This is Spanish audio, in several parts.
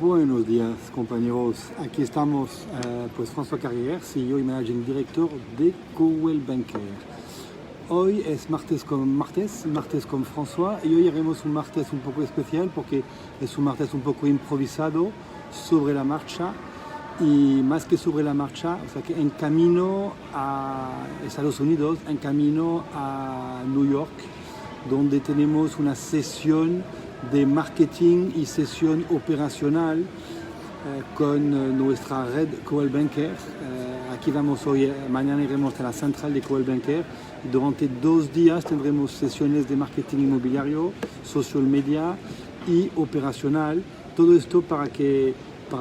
Buenos días, compañeros. Aquí estamos, pues François Carrière, CEO y Managing Director de Coldwell Banker. Hoy es martes con François, y hoy haremos un martes un poco especial porque es un martes un poco improvisado, sobre la marcha, y más que sobre la marcha, o sea que en camino a Estados Unidos, en camino a New York, donde tenemos una sesión de marketing y sesión operacional con nuestra red Coldwell Banker. Aquí vamos hoy, mañana iremos a la central de Coldwell Banker. Durante 2 días tendremos sesiones de marketing inmobiliario, social media y operacional. Todo esto para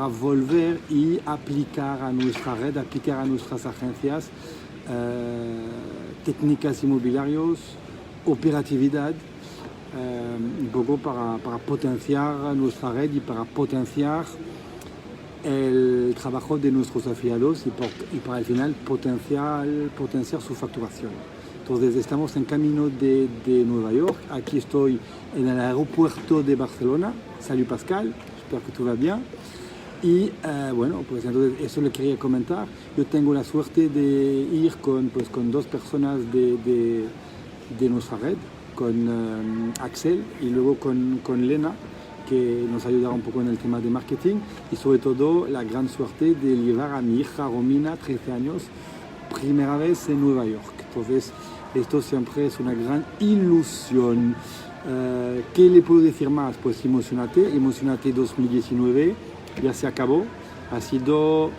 volver y aplicar a nuestra red, aplicar a nuestras agencias técnicas inmobiliarios, operatividad, un poco para potenciar nuestra red y para potenciar el trabajo de nuestros afiliados y para al final potenciar su facturación. Entonces estamos en camino de Nueva York. Aquí estoy en el aeropuerto de Barcelona. Salut Pascal, espero que todo va bien. Y bueno, pues entonces eso le quería comentar. Yo tengo la suerte de ir con 2 personas de nuestra red, con Axel y luego con Lena, que nos ayudará un poco en el tema de marketing, y sobre todo la gran suerte de llevar a mi hija Romina, 13 años, primera vez en Nueva York. Entonces esto siempre es una gran ilusión. ¿Qué le puedo decir más? Pues emocionate 2019, ya se acabó. Ha sido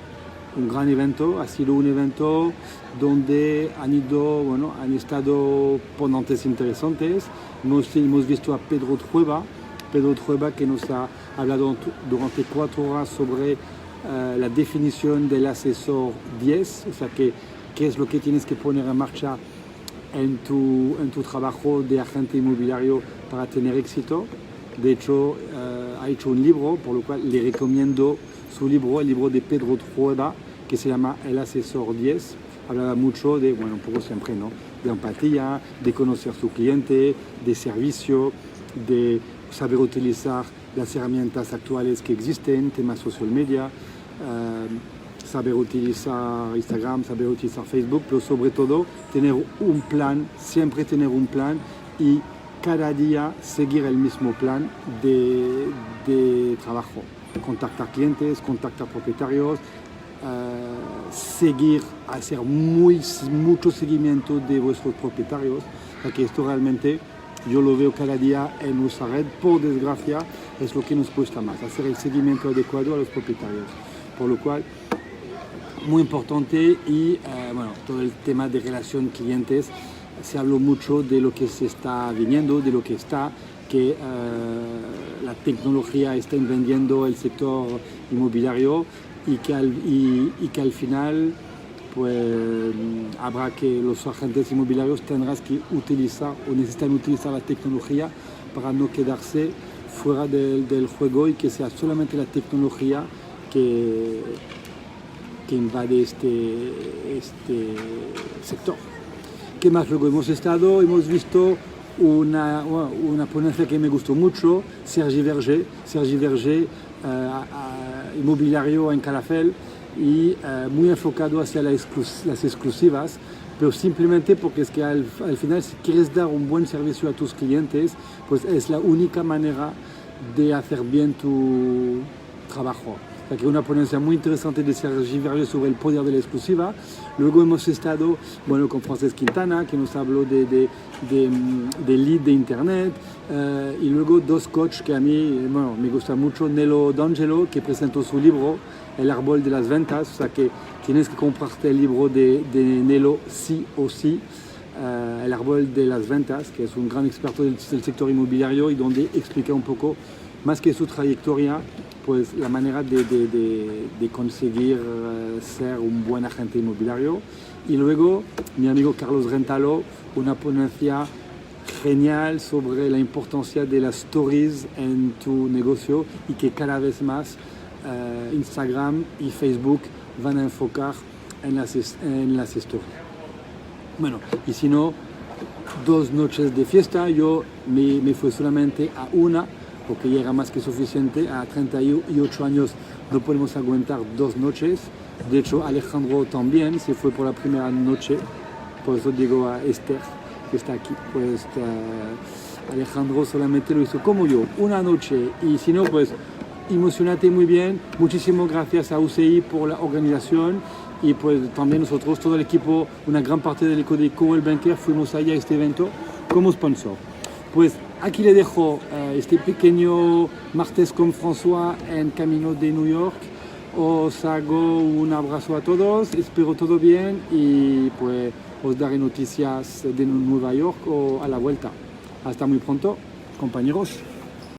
un gran evento, ha sido un evento donde han estado ponentes interesantes. Hemos visto a Pedro Trueba, que nos ha hablado durante 4 horas sobre la definición del asesor 10, o sea, qué es lo que tienes que poner en marcha en tu trabajo de agente inmobiliario para tener éxito. De hecho, ha hecho un libro, por lo cual le recomiendo su libro, el libro de Pedro Trueba, que se llama El Asesor 10. Hablaba mucho de, un poco siempre, ¿no?, de empatía, de conocer a su cliente, de servicio, de saber utilizar las herramientas actuales que existen, temas social media, saber utilizar Instagram, saber utilizar Facebook, pero sobre todo tener un plan, siempre tener un plan, y cada día seguir el mismo plan de trabajo. Contactar clientes, contactar propietarios, hacer mucho seguimiento de vuestros propietarios, porque esto realmente yo lo veo cada día en nuestra red. Por desgracia es lo que nos cuesta más, hacer el seguimiento adecuado a los propietarios, por lo cual muy importante. Y todo el tema de relación clientes, se habló mucho de lo que se está viniendo, de lo que que la tecnología está invadiendo el sector inmobiliario, y que al final pues habrá que los agentes inmobiliarios tendrán que utilizar o necesitan utilizar la tecnología para no quedarse fuera del juego, y que sea solamente la tecnología que invade este sector. ¿Qué más? Luego hemos visto una ponencia que me gustó mucho, Sergi Verger, inmobiliario en Calafell, y muy enfocado hacia las exclusivas, pero simplemente porque es que al final, si quieres dar un buen servicio a tus clientes, pues es la única manera de hacer bien tu trabajo. O sea, que una ponencia muy interesante de Sergi Verger sobre el poder de la exclusiva. Luego hemos estado con Frances Quintana, que nos habló de lead de internet, y luego 2 coaches que a mí me gustan mucho. Nelo D'Angelo, que presentó su libro El árbol de las ventas, o sea que tienes que comprarte el libro de Nelo sí o sí, El árbol de las ventas, que es un gran experto del sector inmobiliario, y donde explica un poco, más que su trayectoria, pues la manera de conseguir ser un buen agente inmobiliario. Y luego mi amigo Carlos Rentalo, una ponencia genial sobre la importancia de las stories en tu negocio, y que cada vez más Instagram y Facebook van a enfocar en las stories. Y si no, 2 noches de fiesta. Yo me fui solamente a una porque ya era más que suficiente. A 38 años no podemos aguantar 2 noches. De hecho, Alejandro también se fue por la primera noche. Por eso digo a Esther, que está aquí, pues Alejandro solamente lo hizo como yo, una noche. Y si no, pues emocionate muy bien. Muchísimas gracias a UCI por la organización. Y pues también nosotros, todo el equipo, una gran parte del equipo de Coldwell Banker, fuimos allá a este evento como sponsor. Pues aquí le dejo este pequeño martes con François en camino de New York. Os hago un abrazo a todos, espero todo bien y pues os daré noticias de Nueva York o a la vuelta. Hasta muy pronto, compañeros.